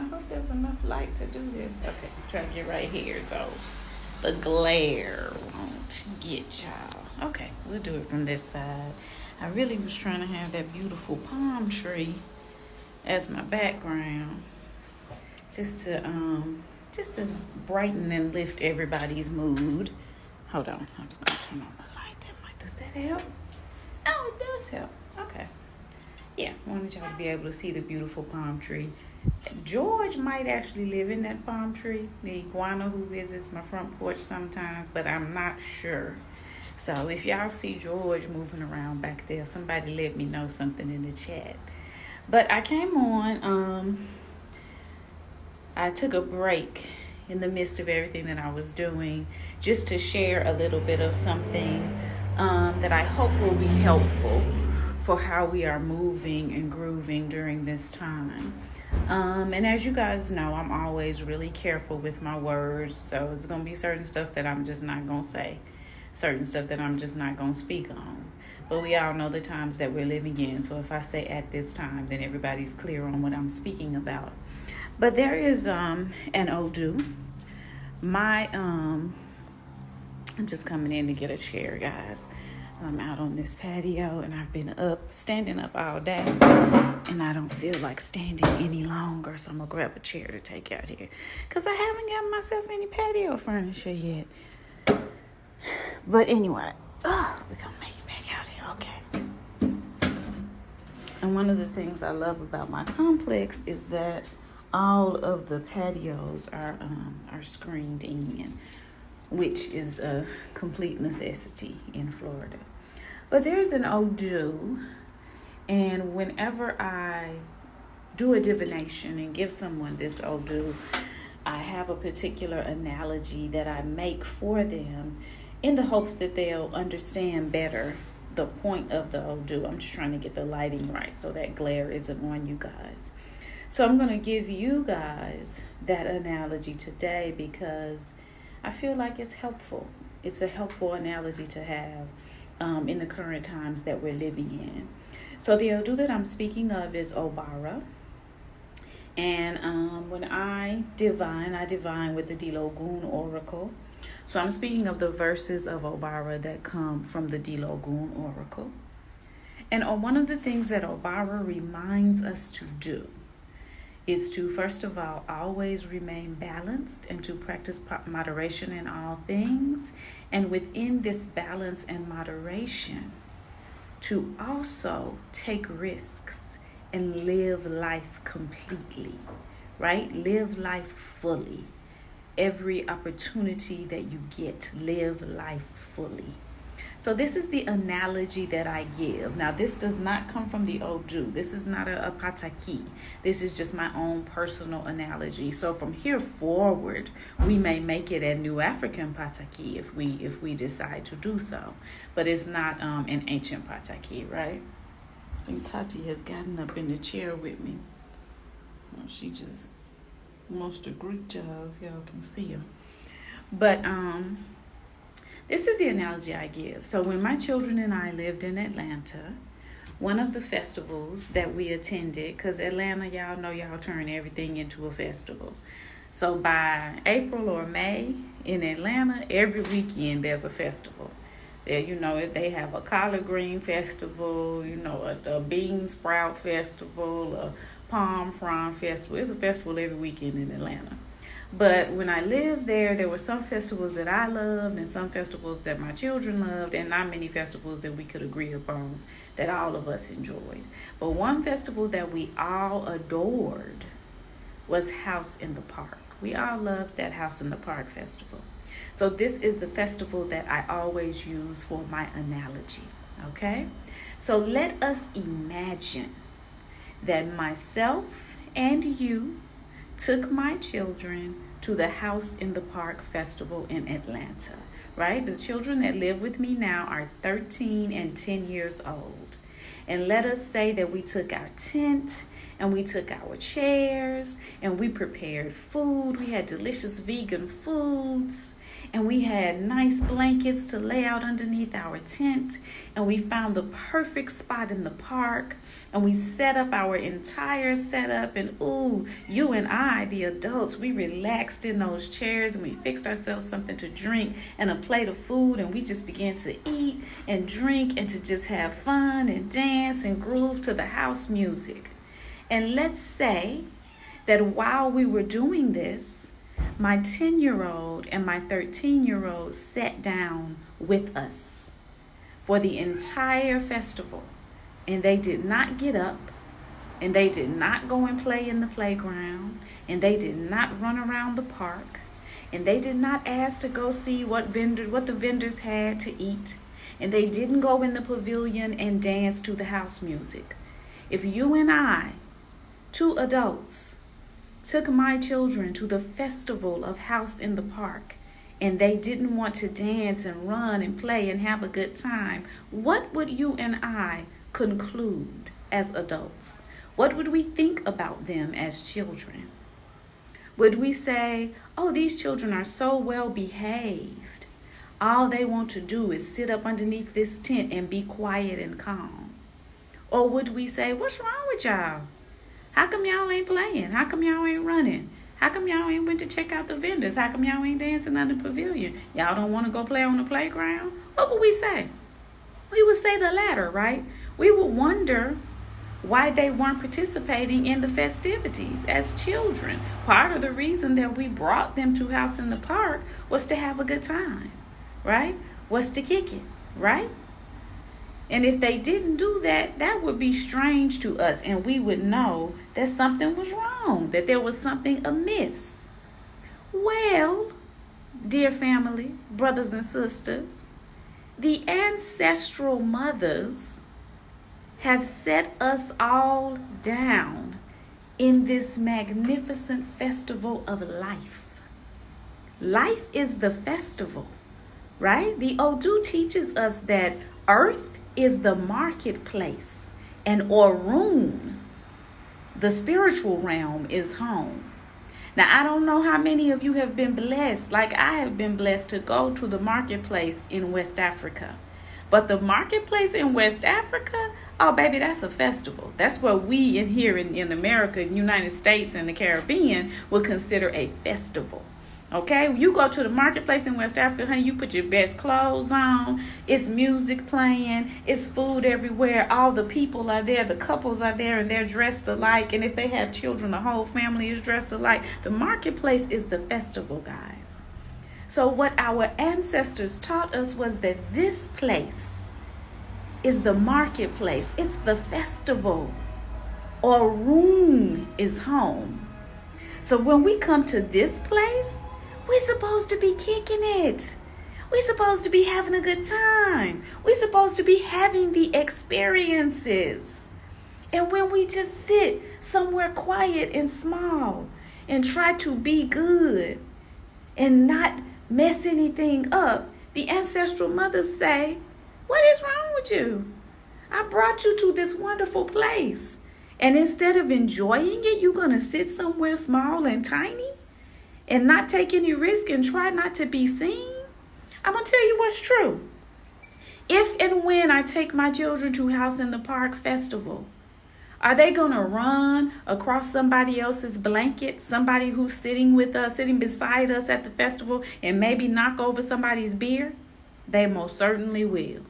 I hope there's enough light to do this. Okay, I'm trying to get right here so the glare won't get y'all. Okay, we'll do it from this side. I really was trying to have that beautiful palm tree as my background, just to brighten and lift everybody's mood. Hold on, I'm just gonna turn on the light. Does that help? Oh, it does help. Okay. Yeah, I wanted y'all to be able to see the beautiful palm tree. George might actually live in that palm tree, the iguana who visits my front porch sometimes, but I'm not sure. So if y'all see George moving around back there, somebody let me know something in the chat. But I came on, I took a break in the midst of everything that I was doing just to share a little bit of something that I hope will be helpful for how we are moving and grooving during this time. And as you guys know, I'm always really careful with my words. So it's going to be certain stuff that I'm just not going to say, certain stuff that I'm just not going to speak on. But we all know the times that we're living in. So if I say at this time, then everybody's clear on what I'm speaking about. But there is an Odu. I'm just coming in to get a chair, guys. I'm out on this patio and I've been standing up all day, and I don't feel like standing any longer. So I'm gonna grab a chair to take out here because I haven't got myself any patio furniture yet. But anyway, we're gonna make it back out here, okay? And one of the things I love about my complex is that all of the patios are screened in, which is a complete necessity in Florida. But there's an Odu, and whenever I do a divination and give someone this Odu, I have a particular analogy that I make for them in the hopes that they'll understand better the point of the Odu. I'm just trying to get the lighting right so that glare isn't on you guys. So I'm going to give you guys that analogy today because I feel like it's helpful. It's a helpful analogy to have in the current times that we're living in. So the Odu that I'm speaking of is Obara. And when I divine with the Dilogun Oracle. So I'm speaking of the verses of Obara that come from the Dilogun Oracle. And one of the things that Obara reminds us to do is to, first of all, always remain balanced and to practice moderation in all things. And within this balance and moderation, to also take risks and live life completely, right? Live life fully. Every opportunity that you get, live life fully. So this is the analogy that I give. Now, this does not come from the Odu. This is not a pataki. This is just my own personal analogy. So from here forward, we may make it a New African pataki if we decide to do so. But it's not an ancient pataki, right? I think Tati has gotten up in the chair with me. Well, she just wants to greet y'all if y'all can see her. But this is the analogy I give. So when my children and I lived in Atlanta, one of the festivals that we attended, because Atlanta, y'all know y'all turn everything into a festival. So by April or May in Atlanta, every weekend there's a festival. There, they have a collard green festival, a bean sprout festival, a palm frond festival. It's a festival every weekend in Atlanta. But when I lived there were some festivals that I loved and some festivals that my children loved, and not many festivals that we could agree upon that all of us enjoyed. But one festival that we all adored was House in the Park. We all loved that House in the Park festival. So this is the festival that I always use for my analogy, okay? So let us imagine that myself and you took my children to the House in the Park festival in Atlanta, right? The children that live with me now are 13 and 10 years old. And let us say that we took our tent and we took our chairs and we prepared food. We had delicious vegan foods, and we had nice blankets to lay out underneath our tent, and we found the perfect spot in the park, and we set up our entire setup, and you and I, the adults, we relaxed in those chairs, and we fixed ourselves something to drink and a plate of food, and we just began to eat and drink and to just have fun and dance and groove to the house music. And let's say that while we were doing this, my 10-year-old and my 13-year-old sat down with us for the entire festival, and they did not get up, and they did not go and play in the playground, and they did not run around the park, and they did not ask to go see what the vendors had to eat, and they didn't go in the pavilion and dance to the house music. If you and I, two adults, took my children to the festival of House in the Park, and they didn't want to dance and run and play and have a good time, what would you and I conclude as adults? What would we think about them as children? Would we say, oh, these children are so well behaved. All they want to do is sit up underneath this tent and be quiet and calm? Or would we say, what's wrong with y'all? How come y'all ain't playing? How come y'all ain't running? How come y'all ain't went to check out the vendors? How come y'all ain't dancing on the pavilion? Y'all don't want to go play on the playground? What would we say? We would say the latter, right? We would wonder why they weren't participating in the festivities as children. Part of the reason that we brought them to House in the Park was to have a good time, right? Was to kick it, right? And if they didn't do that, that would be strange to us, and we would know that something was wrong, that there was something amiss. Well, dear family, brothers and sisters, the ancestral mothers have set us all down in this magnificent festival of life. Life is the festival, right? The Odu teaches us that earth is the marketplace, and Orun, the spiritual realm, is home. Now, I don't know how many of you have been blessed, like I have been blessed, to go to the marketplace in West Africa. But the marketplace in West Africa, oh, baby, that's a festival. That's what we here in America, United States, and the Caribbean would consider a festival. Okay, you go to the marketplace in West Africa, honey, you put your best clothes on. It's music playing. It's food everywhere. All the people are there. The couples are there, and they're dressed alike. And if they have children, the whole family is dressed alike. The marketplace is the festival, guys. So what our ancestors taught us was that this place is the marketplace. It's the festival. Orun is home. So when we come to this place, we're supposed to be kicking it. We're supposed to be having a good time. We're supposed to be having the experiences. And when we just sit somewhere quiet and small and try to be good and not mess anything up, the ancestral mothers say, what is wrong with you? I brought you to this wonderful place. And instead of enjoying it, you're going to sit somewhere small and tiny and not take any risk and try not to be seen? I'm going to tell you what's true. If and when I take my children to House in the Park Festival, are they going to run across somebody else's blanket, somebody who's sitting beside us at the festival, and maybe knock over somebody's beer? They most certainly will.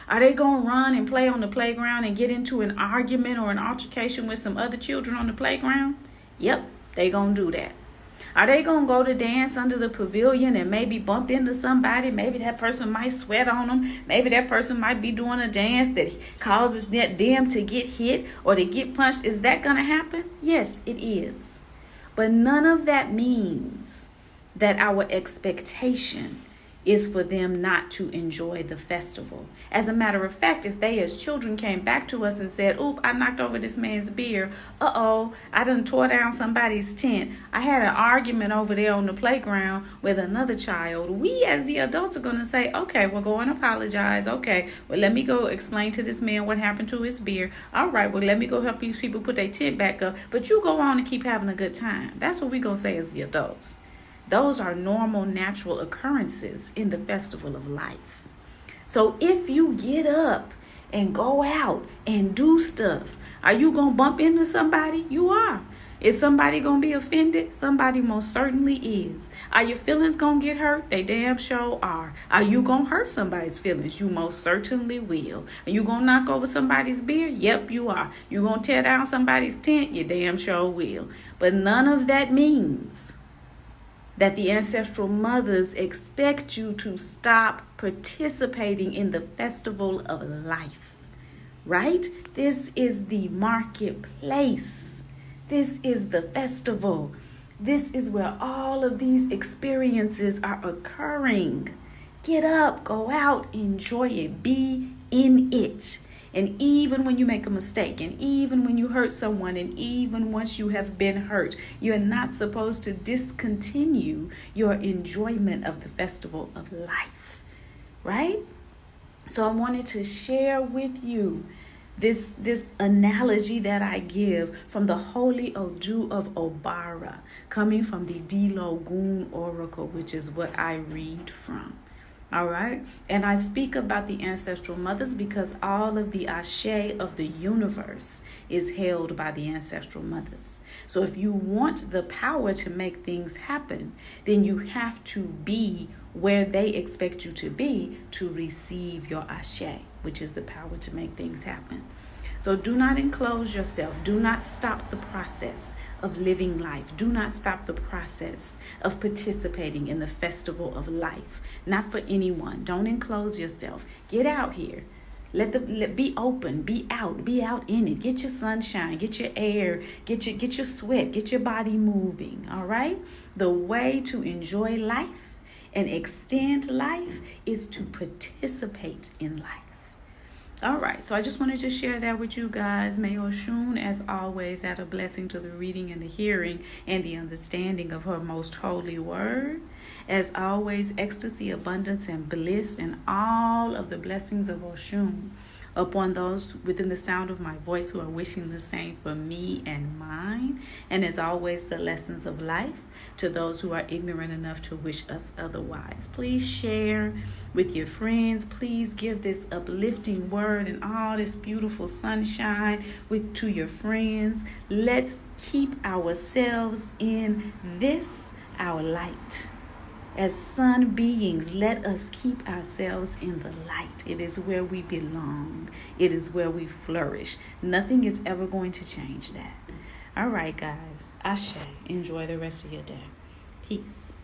Are they going to run and play on the playground and get into an argument or an altercation with some other children on the playground? Yep, they going to do that. Are they going to go to dance under the pavilion and maybe bump into somebody? Maybe that person might sweat on them. Maybe that person might be doing a dance that causes them to get hit or to get punched. Is that going to happen? Yes, it is. But none of that means that our expectation is for them not to enjoy the festival. As a matter of fact, if they as children came back to us and said, oop, I knocked over this man's beer. Uh-oh, I done tore down somebody's tent. I had an argument over there on the playground with another child. We as the adults are going to say, okay, well, go and apologize. Okay, well, let me go explain to this man what happened to his beer. All right, well, let me go help these people put their tent back up. But you go on and keep having a good time. That's what we're going to say as the adults. Those are normal, natural occurrences in the festival of life. So if you get up and go out and do stuff, are you going to bump into somebody? You are. Is somebody going to be offended? Somebody most certainly is. Are your feelings going to get hurt? They damn sure are. Are you going to hurt somebody's feelings? You most certainly will. Are you going to knock over somebody's beer? Yep, you are. You going to tear down somebody's tent? You damn sure will. But none of that means that the ancestral mothers expect you to stop participating in the festival of life, right? This is the marketplace. This is the festival. This is where all of these experiences are occurring. Get up, go out, enjoy it, be in it. And even when you make a mistake, and even when you hurt someone, and even once you have been hurt, you're not supposed to discontinue your enjoyment of the festival of life, right? So I wanted to share with you this analogy that I give from the Holy Odu of Obara, coming from the Dilogun Oracle, which is what I read from. All right. And I speak about the ancestral mothers because all of the ashe of the universe is held by the ancestral mothers. So if you want the power to make things happen, then you have to be where they expect you to be to receive your ashe, which is the power to make things happen. So do not enclose yourself. Do not stop the process of living life. Do not stop the process of participating in the festival of life. Not for anyone. Don't enclose yourself. Get out here. Be open. Be out in it. Get your sunshine. Get your air. Get your sweat. Get your body moving. All right. The way to enjoy life and extend life is to participate in life. All right, so I just wanted to share that with you guys. May Oshun, as always, add a blessing to the reading and the hearing and the understanding of her most holy word. As always, ecstasy, abundance, and bliss, and all of the blessings of Oshun upon those within the sound of my voice who are wishing the same for me and mine. And as always, the lessons of life to those who are ignorant enough to wish us otherwise. Please share with your friends. Please give this uplifting word and all this beautiful sunshine to your friends. Let's keep ourselves in this, our light. As sun beings, let us keep ourselves in the light. It is where we belong. It is where we flourish. Nothing is ever going to change that. All right, guys. Ashe. Enjoy the rest of your day. Peace.